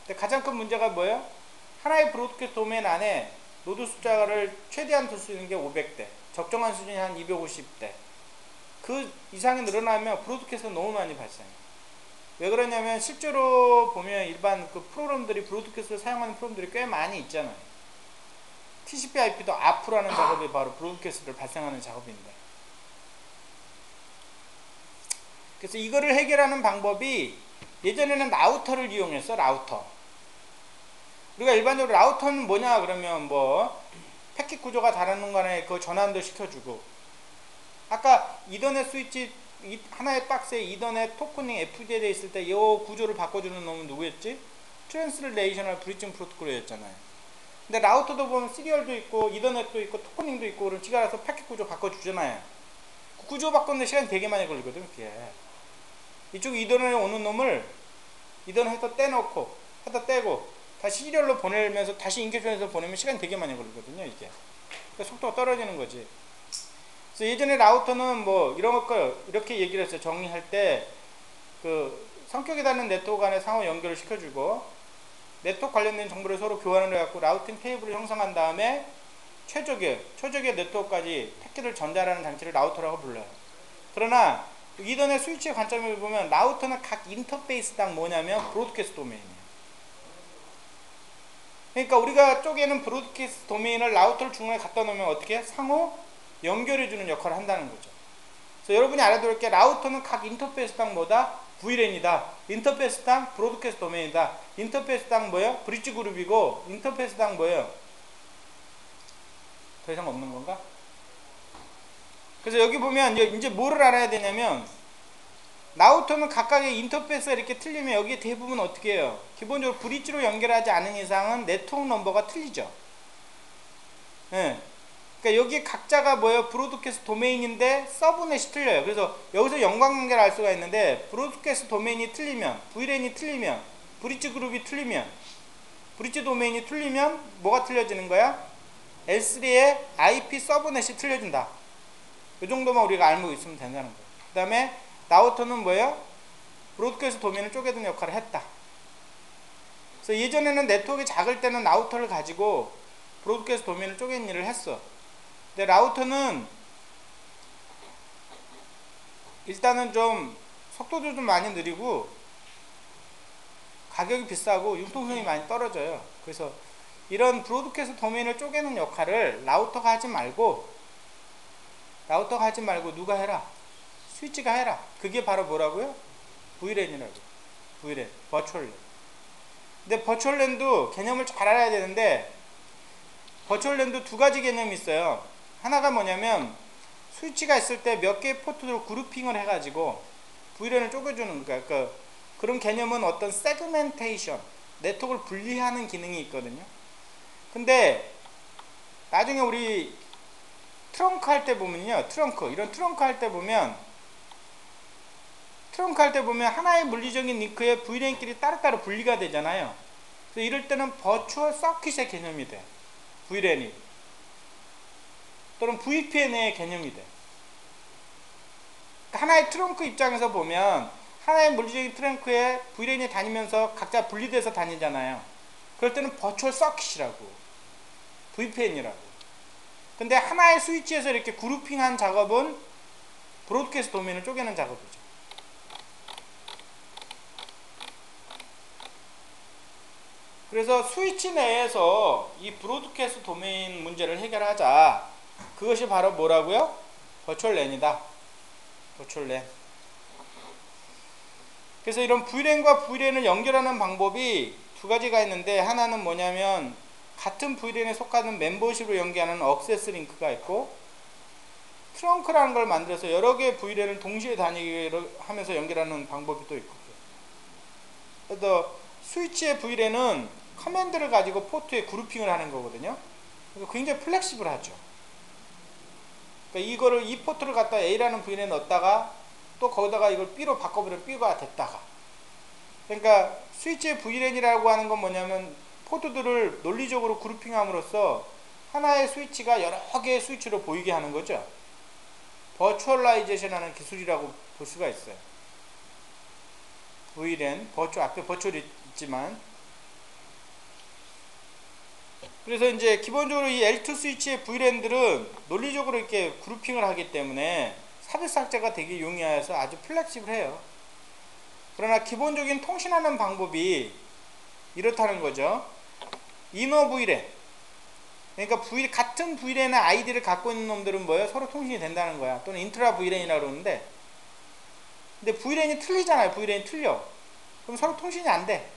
근데 가장 큰 문제가 뭐예요? 하나의 브로드캐스트 도메인 안에 노드 숫자를 최대한 둘 수 있는 게 500대, 적정한 수준이 한 250대. 그 이상이 늘어나면 브로드캐스트가 너무 많이 발생해요. 왜 그러냐면 실제로 보면 일반 그 프로그램들이 브로드캐스트를 사용하는 프로그램들이 꽤 많이 있잖아요. TCP/IP도 ARP라는 작업이 바로 브로드캐스트를 발생하는 작업인데, 그래서 이거를 해결하는 방법이 예전에는 라우터를 이용했어. 라우터. 우리가 일반적으로 라우터는 뭐냐 그러면 뭐 패킷 구조가 다른 간에 그 전환도 시켜주고, 아까 이더넷 스위치 하나의 박스에 이더넷 토크닝 FD에 돼 있을 때 이 구조를 바꿔주는 놈은 누구였지? 트랜스레이셔널 브리징 프로토콜이었잖아요. 근데 라우터도 보면 시리얼도 있고 이더넷도 있고 토크닝도 있고, 그럼 지가 알아서 패킷 구조 바꿔주잖아요. 그 구조 바꾸는데 시간이 되게 많이 걸리거든. 그게 이쪽 이더넷에 오는 놈을 이더넷에다 떼놓고 해다 떼고 다시 시리얼로 보내면서 다시 인캡션해서 보내면 시간이 되게 많이 걸리거든요. 이게 그러니까 속도가 떨어지는 거지. 그래서 예전에 라우터는 뭐 이런 거 이렇게 얘기를 했어요. 정리할 때 그 성격에 닿는 네트워크 간에 상호 연결을 시켜주고, 네트워크 관련된 정보를 서로 교환을 해갖고 라우팅 테이블을 형성한 다음에 최적의 네트워크까지 패킷을 전달하는 장치를 라우터라고 불러요. 그러나 이더넷 스위치의 관점을 보면 라우터는 각 인터페이스당 뭐냐면 브로드캐스트 도메인이에요. 그러니까 우리가 쪼개는 브로드캐스트 도메인을 라우터를 중간에 갖다 놓으면 어떻게 상호 연결해주는 역할을 한다는 거죠. 그래서 여러분이 알아둘 게, 라우터는 각 인터페이스당 뭐다? VLAN이다. 인터페이스당 브로드캐스트 도메인이다. 인터페이스당 뭐예요? 브릿지 그룹이고, 인터페이스당 뭐예요? 더 이상 없는 건가? 그래서 여기 보면 이제 뭐를 알아야 되냐면, 라우터는 각각의 인터페이스가 이렇게 틀리면 여기에 대부분 어떻게 해요? 기본적으로 브릿지로 연결하지 않은 이상은 네트워크 넘버가 틀리죠. 네. 그러니까 여기 각자가 뭐예요? 브로드캐스트 도메인인데 서브넷이 틀려요. 그래서 여기서 연관관계를 알 수가 있는데, 브로드캐스트 도메인이 틀리면, VLAN이 틀리면, 브릿지 그룹이 틀리면, 브릿지 도메인이 틀리면 뭐가 틀려지는 거야? L3의 IP 서브넷이 틀려진다. 이 정도만 우리가 알고 있으면 된다는 거예요. 그 다음에 라우터는 뭐예요? 브로드캐스트 도메인을 쪼개는 역할을 했다. 그래서 예전에는 네트워크가 작을 때는 라우터를 가지고 브로드캐스트 도메인을 쪼개는 일을 했어. 근데 라우터는 일단은 좀 속도도 좀 많이 느리고 가격이 비싸고 융통성이 많이 떨어져요. 그래서 이런 브로드캐스트 도메인을 쪼개는 역할을 라우터가 하지 말고 누가 해라? 스위치가 해라. 그게 바로 뭐라고요? VLAN이라고. VLAN, 버추얼 랜. 근데 버추얼 랜도 개념을 잘 알아야 되는데, 버추얼 랜도 두 가지 개념이 있어요. 하나가 뭐냐면 스위치가 있을 때 몇 개의 포트로 그룹핑을 해가지고 VLAN을 쪼개주는 거야. 그러니까 그런 개념은 어떤 세그멘테이션, 네트워크를 분리하는 기능이 있거든요. 근데 나중에 우리 트렁크 할 때 보면요, 이런 트렁크 할 때 보면 하나의 물리적인 링크에 VLAN끼리 따로따로 분리가 되잖아요. 그래서 이럴 때는 버추얼 서킷의 개념이 돼. VLAN이. 또는 VPN의 개념이 돼. 그러니까 하나의 트렁크 입장에서 보면 하나의 물리적인 트렁크에 VLAN이 다니면서 각자 분리돼서 다니잖아요. 그럴 때는 버추얼 서킷이라고, VPN이라고. 근데 하나의 스위치에서 이렇게 그룹핑한 작업은 브로드캐스트 도메인을 쪼개는 작업이죠. 그래서 스위치 내에서 이 브로드캐스트 도메인 문제를 해결하자. 그것이 바로 뭐라고요? 버추얼 랜이다. 버추얼 랜. 그래서 이런 VLAN과 VLAN을 연결하는 방법이 두 가지가 있는데, 하나는 뭐냐면 같은 VLAN에 속하는 멤버십으로 연계하는 억세스 링크가 있고, 트렁크라는 걸 만들어서 여러 개의 VLAN을 동시에 다니게 하면서 연결하는 방법이 또 있고. 그래서 스위치의 VLAN은 커맨드를 가지고 포트에 그룹핑을 하는 거거든요. 그래서 굉장히 플렉시블하죠. 그러니까 이 포트를 갖다 A라는 VLAN에 넣었다가 또 거기다가 이걸 B로 바꿔버리면 B가 됐다가. 그러니까 스위치의 VLAN이라고 하는 건 뭐냐면 포트들을 논리적으로 그룹핑함으로써 하나의 스위치가 여러 개의 스위치로 보이게 하는 거죠. 버추얼라이제이션 하는 기술이라고 볼 수가 있어요. VLAN, 앞에 버추얼이 있지만 그래서 이제 기본적으로 이 L2 스위치의 V랜들은 논리적으로 이렇게 그룹핑을 하기 때문에 삽입 삭제가 되게 용이해서 아주 플렉시블해요. 그러나 기본적인 통신하는 방법이 이렇다는 거죠. 이너 V랜. 그러니까 같은 V랜의 아이디를 갖고 있는 놈들은 뭐예요? 서로 통신이 된다는 거야. 또는 인트라 V랜이라고 그러는데, 근데 V랜이 틀리잖아요. V랜이 틀려. 그럼 서로 통신이 안 돼.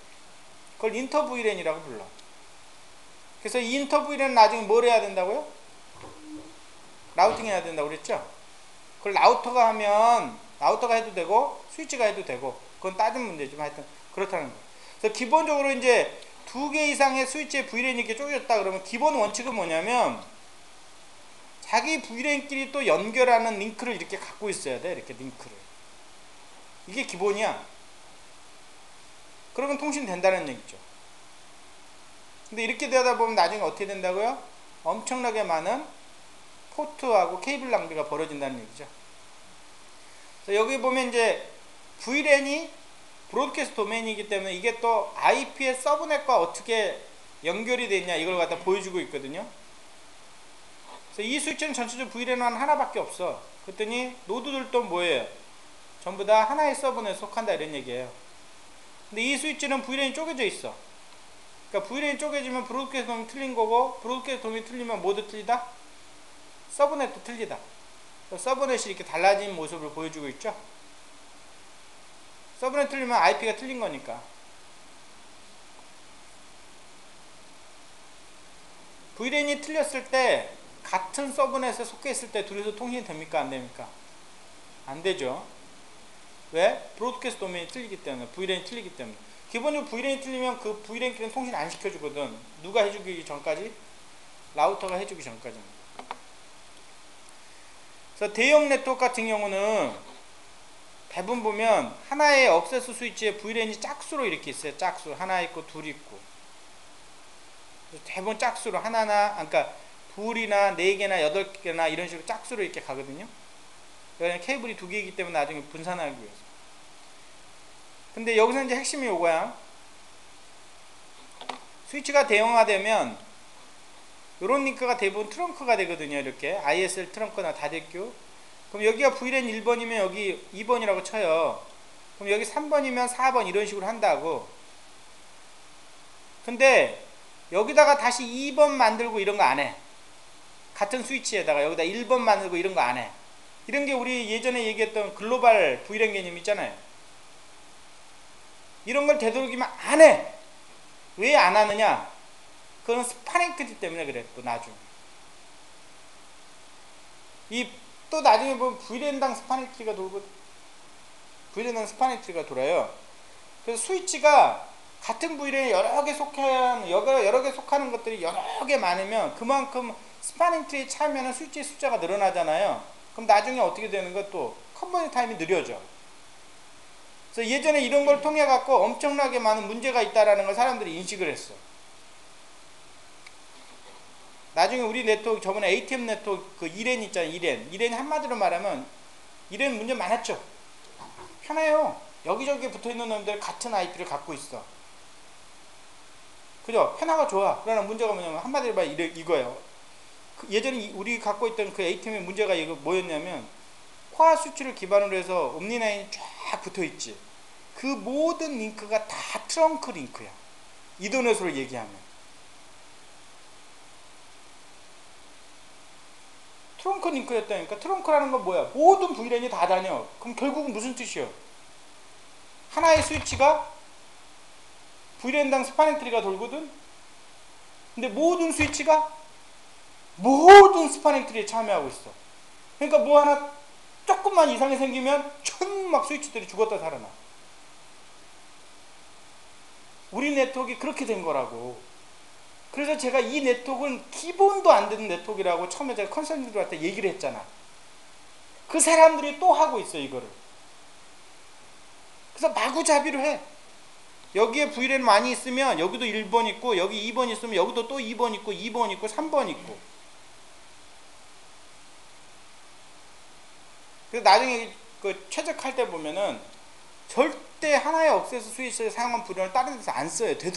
그걸 인터 V랜이라고 불러. 그래서 이 인터 V랜은 나중에 뭘 해야 된다고요? 라우팅 해야 된다고 그랬죠? 그걸 라우터가 하면 라우터가 해도 되고 스위치가 해도 되고 그건 따진 문제지만 하여튼 그렇다는 거예요. 그래서 기본적으로 이제 2개 이상의 스위치의 V랜이 이렇게 쪼개졌다 그러면 기본 원칙은 뭐냐면 자기 V랜끼리 또 연결하는 링크를 이렇게 갖고 있어야 돼. 이렇게 링크를. 이게 기본이야. 그러면 통신된다는 얘기죠. 근데 이렇게 되다 보면 나중에 어떻게 된다고요? 엄청나게 많은 포트하고 케이블 낭비가 벌어진다는 얘기죠. 그래서 여기 보면 이제 V랜이 브로드캐스트 도메인이기 때문에 이게 또 IP의 서브넷과 어떻게 연결이 되어 있냐 이걸 갖다 보여주고 있거든요. 그래서 이 스위치는 전체적으로 V랜은 하나밖에 없어. 그랬더니 노드들도 뭐예요? 전부 다 하나의 서브넷에 속한다 이런 얘기예요. 근데 이 스위치는 V랜이 쪼개져 있어. 그러니까 V랜이 쪼개지면 브로드캐스트 도메인이 틀린 거고 브로드캐스트 도메인이 틀리면 뭐도 틀리다? 서브넷도 틀리다. 서브넷이 이렇게 달라진 모습을 보여주고 있죠. 서브넷 틀리면 IP가 틀린 거니까. V랜이 틀렸을 때 같은 서브넷에 속해 있을 때 둘이서 통신이 됩니까? 안 됩니까? 안 되죠. 왜? 브로드캐스트 도메인이 틀리기 때문에. V랜이 틀리기 때문에. 기본적으로 V랜이 틀리면 그 V랜끼리는 통신 안 시켜주거든. 누가 해주기 전까지? 라우터가 해주기 전까지는. 그래서 대형 네트워크 같은 경우는 대부분 보면 하나의 억세스 스위치에 V랜이 짝수로 이렇게 있어요. 짝수. 하나 있고 둘 있고. 대부분 짝수로 하나나, 그러니까 둘이나 네 개나 여덟 개나 이런 식으로 짝수로 이렇게 가거든요. 왜냐면 케이블이 두 개이기 때문에 나중에 분산하기 위해서. 근데 여기서 이제 핵심이 요거야. 스위치가 대형화되면 요런 링크가 대부분 트렁크가 되거든요. 이렇게 ISL 트렁크나 다대교. 그럼 여기가 V랜 1번이면 여기 2번이라고 쳐요. 그럼 여기 3번이면 4번 이런 식으로 한다고. 근데 여기다가 다시 2번 만들고 이런 거 안 해. 같은 스위치에다가 여기다 1번 만들고 이런 거 안 해. 이런 게 우리 예전에 얘기했던 글로벌 V랜 개념 있잖아요. 이런 걸 되도록이면 안 해. 왜 안 하느냐? 그건 스파넥트리 때문에 그래. 또 나중에 또 나중에 보면 V랜당 스파넥트리가 돌고 V랜당 스파넥트리가 돌아요. 그래서 스위치가 같은 V랜에 여러 개 속하는 것들이 여러 개 많으면 그만큼 스파닝트리에 차면은 스위치의 숫자가 늘어나잖아요. 그럼 나중에 어떻게 되는 거? 또 컨버전 타임이 느려져. 그래서 예전에 이런 걸 통해 갖고 엄청나게 많은 문제가 있다라는 걸 사람들이 인식을 했어. 나중에 우리 네트워크 저번에 ATM 네트워크 그 이랜 있잖아요. 이랜 한마디로 말하면 이랜 문제 많았죠. 편해요. 여기저기 붙어있는 놈들 같은 IP를 갖고 있어. 그죠? 편하고 좋아. 그러나 문제가 뭐냐면 한마디로 말하면 이거예요. 예전에 우리 갖고 있던 그 ATM의 문제가 이거 뭐였냐면 코어 스위치를 기반으로 해서 옴니라인이 쫙 붙어있지. 그 모든 링크가 다 트렁크 링크야. 이더넷으로 얘기하면. 트렁크 링크였다니까. 트렁크라는 건 뭐야? 모든 V랜이 다 다녀. 그럼 결국은 무슨 뜻이에요? 하나의 스위치가 V랜당 스파닝트리가 돌거든? 근데 모든 스위치가 모든 스파닝트리에 참여하고 있어. 그러니까 뭐 하나 조금만 이상이 생기면 막 스위치들이 죽었다 살아나. 우리 네트워크가 그렇게 된 거라고. 그래서 제가 이 네트워크는 기본도 안 되는 네트워크라고 처음에 제가 컨설턴트들한테 얘기를 했잖아. 그 사람들이 또 하고 있어 이거를. 그래서 마구잡이로 해. 여기에 V랜 많이 있으면 여기도 1번 있고 여기 2번 있으면 여기도 또 2번 있고 2번 있고 3번 있고. 그래서 나중에 그 최적할 때 보면은 절대 하나의 억세스 스위치를 사용한 V랜을 다른 데서 안 써요. 되도록